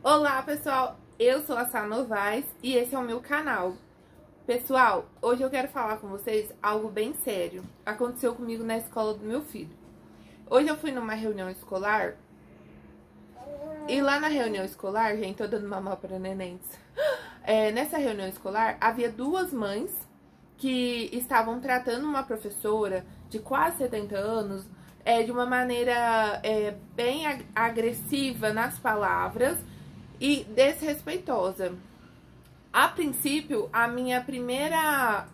Olá pessoal, eu sou a Sá Novaes e esse é o meu canal. Pessoal, hoje eu quero falar com vocês algo bem sério. Aconteceu comigo na escola do meu filho. Hoje eu fui numa reunião escolar e lá na reunião escolar, gente, tô dando mamar para nenéns. Nessa reunião escolar havia duas mães que estavam tratando uma professora de quase 70 anos de uma maneira bem agressiva nas palavras e desrespeitosa. A princípio, a minha primeira...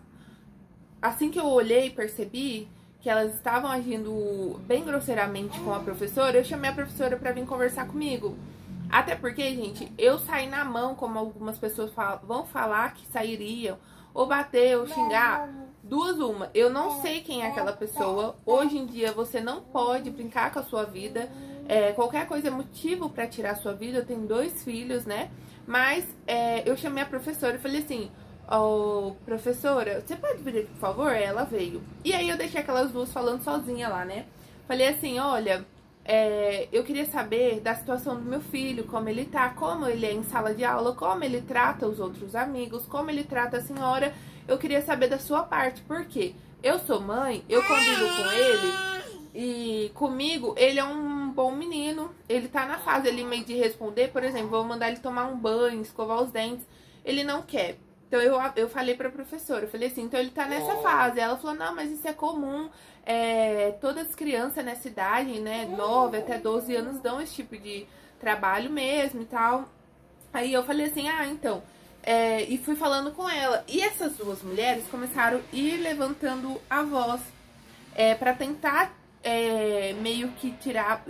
Assim que eu olhei e percebi que elas estavam agindo bem grosseiramente com a professora, eu chamei a professora pra vir conversar comigo. Até porque, gente, eu saí na mão, como algumas pessoas vão falar que sairiam, ou bater, ou xingar. Duas uma. Eu não sei quem é aquela pessoa. Hoje em dia, você não pode brincar com a sua vida. Qualquer coisa é motivo pra tirar a sua vida. Eu tenho 2 filhos, né? Mas eu chamei a professora e falei assim: "Ô, professora, você pode vir aqui, por favor?" Ela veio. E aí eu deixei aquelas duas falando sozinha lá, né? Falei assim: "Olha, eu queria saber da situação do meu filho, como ele tá, como ele é em sala de aula, como ele trata os outros amigos, como ele trata a senhora. Eu queria saber da sua parte, porque eu sou mãe, eu convivo com ele e comigo ele é um bom menino. Ele tá na fase ali meio de responder, por exemplo, vou mandar ele tomar um banho, escovar os dentes, ele não quer." Então eu falei pra professora, eu falei assim, então ele tá nessa fase. Ela falou, não, mas isso é comum, todas as crianças nessa idade, né, 9 até 12 anos dão esse tipo de trabalho mesmo e tal. Aí eu falei assim, então, e fui falando com ela. E essas duas mulheres começaram a ir levantando a voz pra tentar meio que tirar,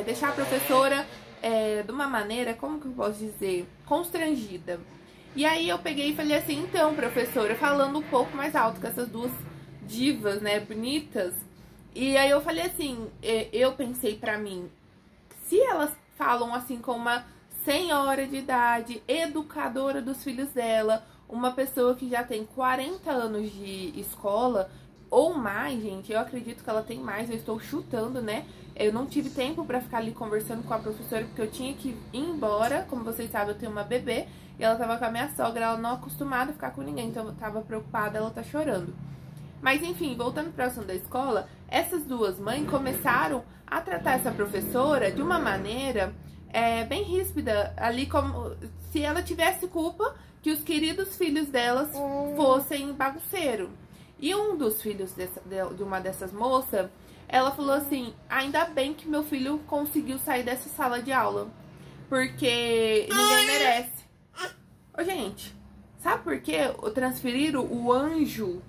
deixar a professora de uma maneira, como que eu posso dizer, constrangida. E aí eu peguei e falei assim, então, professora, falando um pouco mais alto com essas duas divas, né, bonitas. E aí eu falei assim, eu pensei pra mim, se elas falam assim com uma senhora de idade, educadora dos filhos dela, uma pessoa que já tem 40 anos de escola ou mais, gente, eu acredito que ela tem mais, eu estou chutando, né? Eu não tive tempo pra ficar ali conversando com a professora, porque eu tinha que ir embora. Como vocês sabem, eu tenho uma bebê e ela tava com a minha sogra, ela não é acostumada a ficar com ninguém, então eu tava preocupada, ela tá chorando. Mas enfim, voltando para o assunto da escola, essas duas mães começaram a tratar essa professora de uma maneira bem ríspida, ali como se ela tivesse culpa que os queridos filhos delas fossem bagunceiros. E um dos filhos de uma dessas moças, ela falou assim, ainda bem que meu filho conseguiu sair dessa sala de aula, porque ninguém merece. Ô, gente, sabe por que transferiram o anjo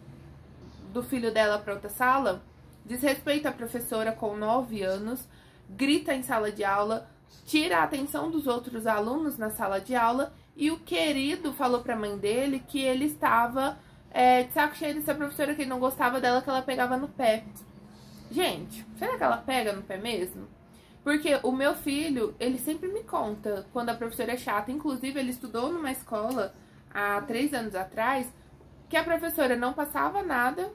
do filho dela para outra sala? Desrespeita a professora com 9 anos, grita em sala de aula, tira a atenção dos outros alunos na sala de aula, e o querido falou pra mãe dele que ele estava de saco cheio dessa professora, que ele não gostava dela, que ela pegava no pé. Gente, será que ela pega no pé mesmo? Porque o meu filho, ele sempre me conta quando a professora é chata. Inclusive, ele estudou numa escola há 3 anos atrás, que a professora não passava nada,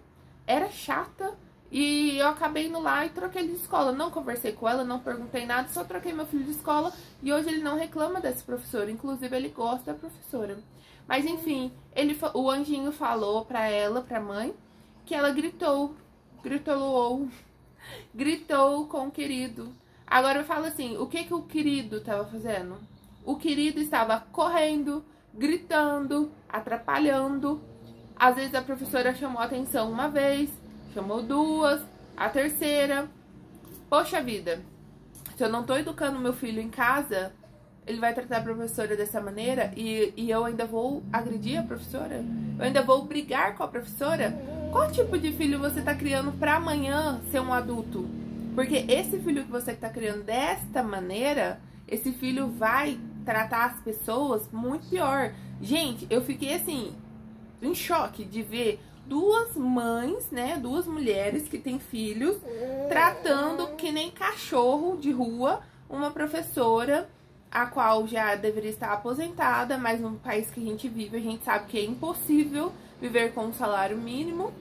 era chata, e eu acabei indo lá e troquei ele de escola. Não conversei com ela, não perguntei nada, só troquei meu filho de escola, e hoje ele não reclama dessa professora. Inclusive, ele gosta da professora. Mas enfim, o anjinho falou pra ela, pra mãe, que ela gritou com o querido. Agora eu falo assim, o que o querido estava fazendo? O querido estava correndo, gritando, atrapalhando. Às vezes a professora chamou a atenção uma vez, chamou 2, a terceira. Poxa vida, se eu não tô educando meu filho em casa, ele vai tratar a professora dessa maneira e eu ainda vou agredir a professora? Eu ainda vou brigar com a professora? Qual tipo de filho você tá criando pra amanhã ser um adulto? Porque esse filho que você tá criando desta maneira, esse filho vai tratar as pessoas muito pior. Gente, eu fiquei assim, em choque de ver duas mães, né, 2 mulheres que têm filhos, tratando que nem cachorro de rua uma professora, a qual já deveria estar aposentada, mas no país que a gente vive, a gente sabe que é impossível viver com um salário mínimo.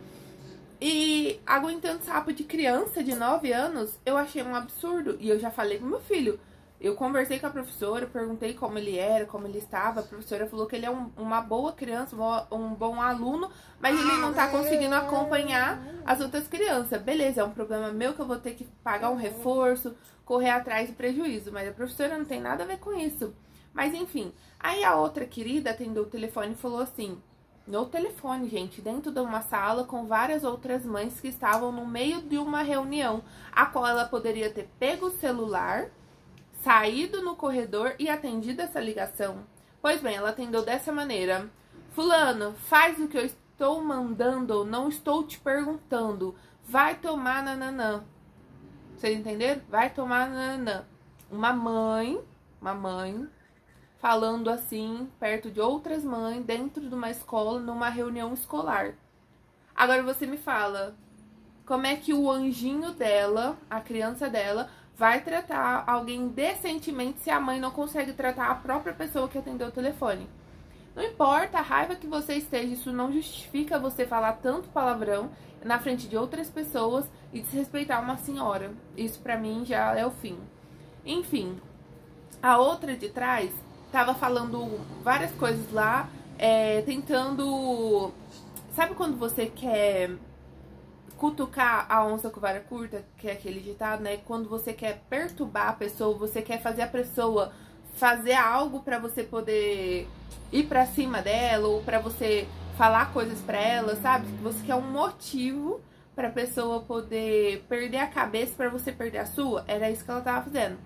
E aguentando sapo de criança de 9 anos, eu achei um absurdo. E eu já falei pro meu filho, Eu conversei com a professora, perguntei como ele era, como ele estava. A professora falou que ele é uma boa criança, um bom aluno, mas ele não tá conseguindo acompanhar as outras crianças. Beleza, é um problema meu que eu vou ter que pagar um reforço, correr atrás de prejuízo, mas a professora não tem nada a ver com isso. Mas enfim, aí a outra querida atendeu o telefone e falou assim, no telefone, gente, dentro de uma sala com várias outras mães que estavam no meio de uma reunião, a qual ela poderia ter pego o celular, saído no corredor e atendido essa ligação. Pois bem, ela atendeu dessa maneira. Fulano, faz o que eu estou mandando, não estou te perguntando. Vai tomar nananã. Vocês entenderam? Vai tomar nananã. Uma mãe falando assim, perto de outras mães, dentro de uma escola, numa reunião escolar. Agora você me fala, como é que o anjinho dela, a criança dela, vai tratar alguém decentemente se a mãe não consegue tratar a própria pessoa que atendeu o telefone? Não importa a raiva que você esteja, isso não justifica você falar tanto palavrão na frente de outras pessoas e desrespeitar uma senhora. Isso pra mim já é o fim. Enfim, a outra de trás tava falando várias coisas lá, tentando... Sabe quando você quer cutucar a onça com vara curta, que é aquele ditado, né? Quando você quer perturbar a pessoa, você quer fazer a pessoa fazer algo pra você poder ir pra cima dela, ou pra você falar coisas pra ela, sabe? Você quer um motivo pra pessoa poder perder a cabeça pra você perder a sua. Era isso que ela tava fazendo.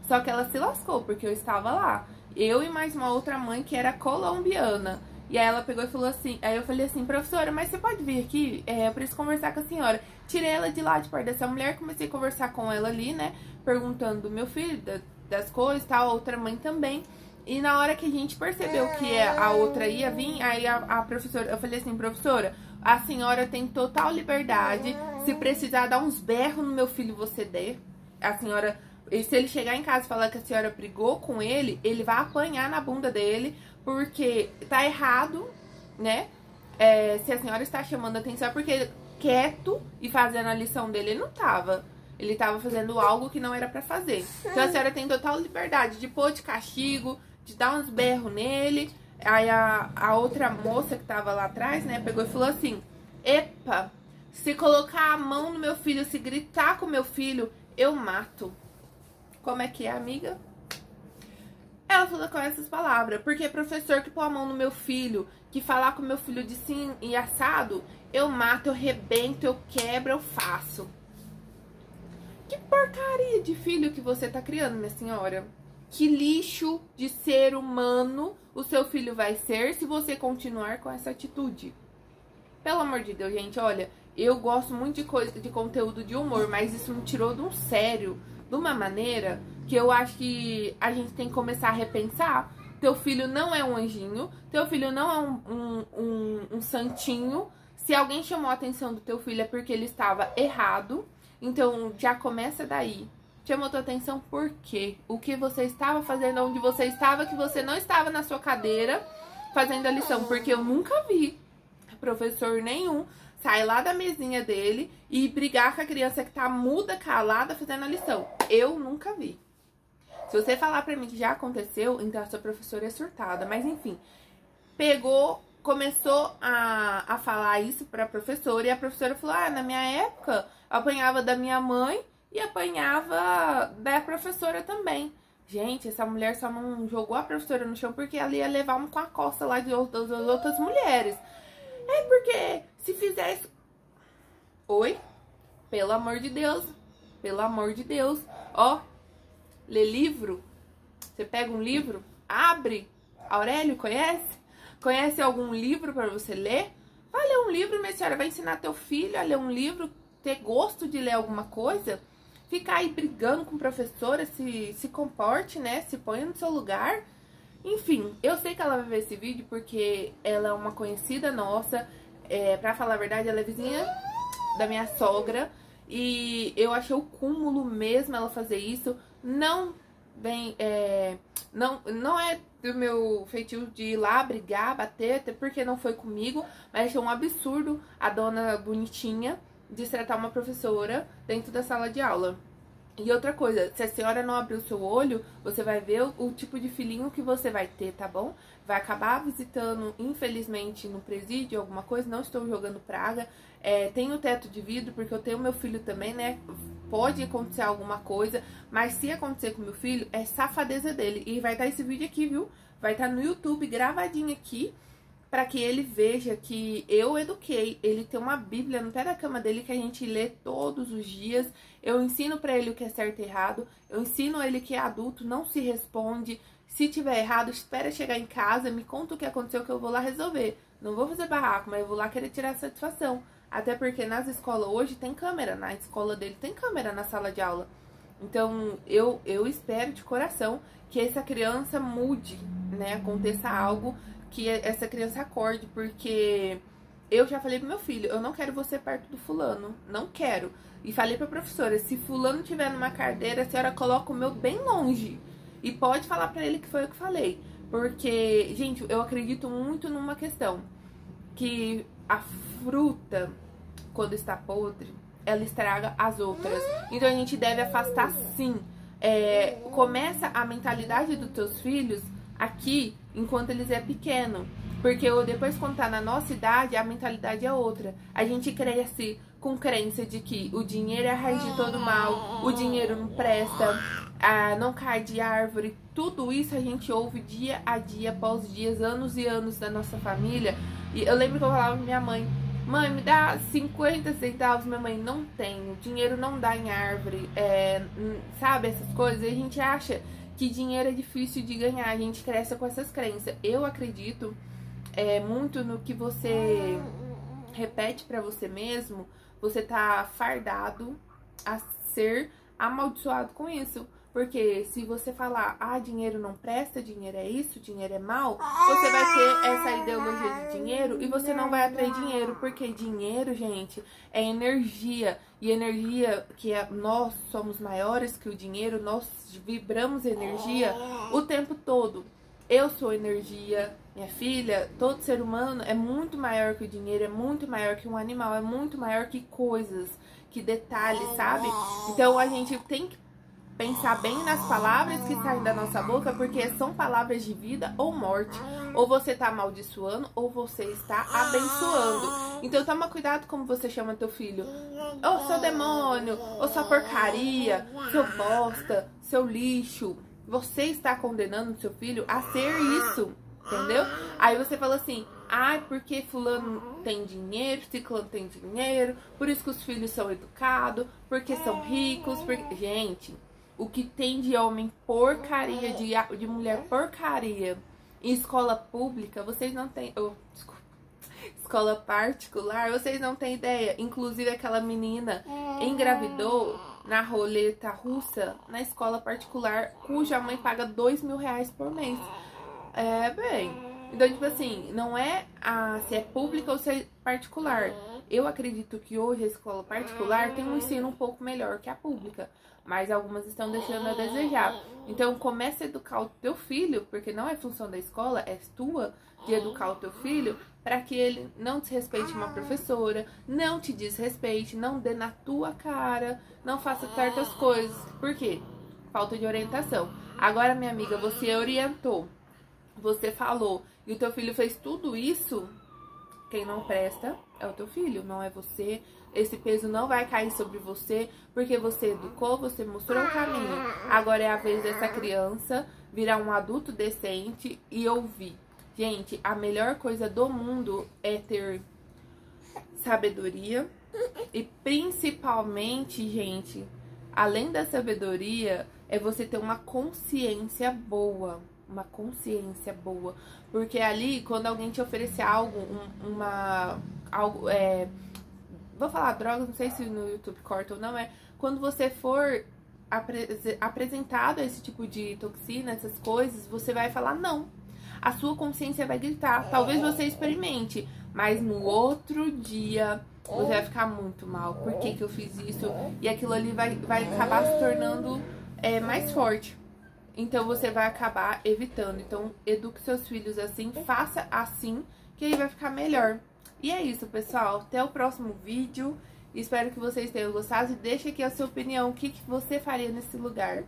Só que ela se lascou, porque eu estava lá. Eu e mais uma outra mãe que era colombiana. E aí ela pegou e falou assim, aí eu falei assim, professora, mas você pode vir aqui? Eu preciso conversar com a senhora. Tirei ela de lá, de perto dessa mulher, comecei a conversar com ela ali, né? Perguntando do meu filho, das coisas e tal, a outra mãe também. E na hora que a gente percebeu que a outra ia vir, aí a professora, eu falei assim, professora, a senhora tem total liberdade, se precisar dar uns berros no meu filho, você dê. A senhora, e se ele chegar em casa e falar que a senhora brigou com ele, ele vai apanhar na bunda dele, porque tá errado, né? Se a senhora está chamando atenção, porque quieto e fazendo a lição dele, ele não tava. Ele tava fazendo algo que não era pra fazer. Então a senhora tem total liberdade de pôr de castigo, de dar uns berros nele. Aí a outra moça que tava lá atrás, né, pegou e falou assim, epa, se colocar a mão no meu filho, se gritar com meu filho, eu mato. Como é que é, amiga? Ela falou com essas palavras, porque professor que pôr a mão no meu filho, que falar com meu filho de sim e assado, eu mato, eu rebento, eu quebro, eu faço. Que porcaria de filho que você tá criando, minha senhora? Que lixo de ser humano o seu filho vai ser se você continuar com essa atitude? Pelo amor de Deus, gente, olha, eu gosto muito de conteúdo de humor, mas isso me tirou de um sério, de uma maneira que eu acho que a gente tem que começar a repensar. Teu filho não é um anjinho, teu filho não é um santinho. Se alguém chamou a atenção do teu filho é porque ele estava errado. Então já começa daí. Chamou tua atenção por quê? O que você estava fazendo, onde você estava, que você não estava na sua cadeira fazendo a lição. Porque eu nunca vi professor nenhum sair lá da mesinha dele e brigar com a criança que tá muda, calada, fazendo a lição. Eu nunca vi. Se você falar pra mim que já aconteceu, então a sua professora é surtada. Mas enfim, pegou, começou a falar isso pra professora. E a professora falou, na minha época, eu apanhava da minha mãe e apanhava da professora também. Gente, essa mulher só não jogou a professora no chão porque ela ia levar um com a costa lá das outras mulheres. É porque se fizesse... Oi? Pelo amor de Deus. Pelo amor de Deus. Ó, lê livro. Você pega um livro, abre. Aurélio, conhece? Conhece algum livro para você ler? Vai ler um livro, minha senhora. Vai ensinar teu filho a ler um livro, ter gosto de ler alguma coisa. Ficar aí brigando com professora, se comporte, né? Se ponha no seu lugar. Enfim, eu sei que ela vai ver esse vídeo porque ela é uma conhecida nossa. Pra falar a verdade, ela é vizinha da minha sogra. E eu achei o cúmulo mesmo ela fazer isso. Não vem, não é do meu feitio de ir lá brigar, bater, até porque não foi comigo. Mas achei um absurdo a dona bonitinha destratar uma professora dentro da sala de aula. E outra coisa, se a senhora não abrir o seu olho, você vai ver o tipo de filhinho que você vai ter, tá bom? Vai acabar visitando, infelizmente, no presídio, alguma coisa. Não estou jogando praga. Tenho teto de vidro, porque eu tenho meu filho também, né? Pode acontecer alguma coisa, mas se acontecer com meu filho, é safadeza dele. E vai estar esse vídeo aqui, viu? Vai estar no YouTube, gravadinho aqui, para que ele veja que eu eduquei. Ele tem uma Bíblia no pé da cama dele que a gente lê todos os dias. Eu ensino para ele o que é certo e errado. Eu ensino ele que é adulto, não se responde. Se tiver errado, espera chegar em casa, me conta o que aconteceu que eu vou lá resolver. Não vou fazer barraco, mas eu vou lá querer tirar satisfação. Até porque nas escolas hoje tem câmera. Na escola dele tem câmera na sala de aula. Então, eu espero de coração que essa criança mude, né? Aconteça algo, que essa criança acorde, porque eu já falei pro meu filho, eu não quero você perto do fulano, não quero. E falei pra professora, se fulano tiver numa cadeira, a senhora coloca o meu bem longe. E pode falar pra ele que foi eu que falei. Porque, gente, eu acredito muito numa questão, que a fruta, quando está podre, ela estraga as outras. Então a gente deve afastar sim. Começa a mentalidade dos teus filhos aqui, enquanto eles é pequeno. Porque depois, quando tá na nossa idade, a mentalidade é outra. A gente cresce com crença de que o dinheiro é a raiz de todo mal, o dinheiro não presta, não cai de árvore. Tudo isso a gente ouve dia a dia, após dias, anos e anos da nossa família. E eu lembro que eu falava pra minha mãe, mãe, me dá 50 centavos. Minha mãe, não tenho, dinheiro não dá em árvore, sabe, essas coisas. E a gente acha que dinheiro é difícil de ganhar, a gente cresce com essas crenças. Eu acredito muito no que você repete pra você mesmo, você tá fardado a ser amaldiçoado com isso. Porque se você falar, dinheiro não presta, dinheiro é isso, dinheiro é mal, você vai ter essa ideologia de dinheiro e você não vai atrair dinheiro. Porque dinheiro, gente, é energia. E energia, nós somos maiores que o dinheiro, nós vibramos energia o tempo todo. Eu sou energia, minha filha, todo ser humano é muito maior que o dinheiro, é muito maior que um animal, é muito maior que coisas, que detalhes, sabe? Então a gente tem que pensar bem nas palavras que saem da nossa boca, porque são palavras de vida ou morte. Ou você tá amaldiçoando, ou você está abençoando. Então toma cuidado como você chama teu filho. Ô, seu demônio, ô, sua porcaria, seu bosta, seu lixo. Você está condenando seu filho a ser isso, entendeu? Aí você fala assim, porque fulano tem dinheiro, ciclano tem dinheiro, por isso que os filhos são educados, porque são ricos, porque... Gente, o que tem de homem porcaria, de mulher porcaria em escola pública, vocês não têm... desculpa. Escola particular, vocês não têm ideia. Inclusive aquela menina engravidou na roleta russa na escola particular, cuja mãe paga 2 mil reais por mês. Então, tipo assim, não é se é pública ou se é particular. Eu acredito que hoje a escola particular tem um ensino um pouco melhor que a pública, mas algumas estão deixando a desejar. Então, comece a educar o teu filho, porque não é função da escola, é tua, de educar o teu filho, para que ele não desrespeite uma professora, não te desrespeite, não dê na tua cara, não faça certas coisas. Por quê? Falta de orientação. Agora, minha amiga, você orientou, você falou, e o teu filho fez tudo isso, quem não presta é o teu filho, não é você. Esse peso não vai cair sobre você, porque você educou, você mostrou o caminho. Agora é a vez dessa criança virar um adulto decente e ouvir. Gente, a melhor coisa do mundo é ter sabedoria e principalmente, gente, além da sabedoria, é você ter uma consciência boa. Uma consciência boa. Porque ali, quando alguém te oferecer algo, vou falar drogas, não sei se no YouTube corta ou não, quando você for apresentado a esse tipo de toxina, essas coisas, você vai falar não. A sua consciência vai gritar. Talvez você experimente, mas no outro dia você vai ficar muito mal. Por que eu fiz isso? E aquilo ali vai acabar se tornando mais forte. Então você vai acabar evitando. Então eduque seus filhos assim, faça assim, que aí vai ficar melhor. E é isso, pessoal. Até o próximo vídeo. Espero que vocês tenham gostado e deixe aqui a sua opinião, o que você faria nesse lugar.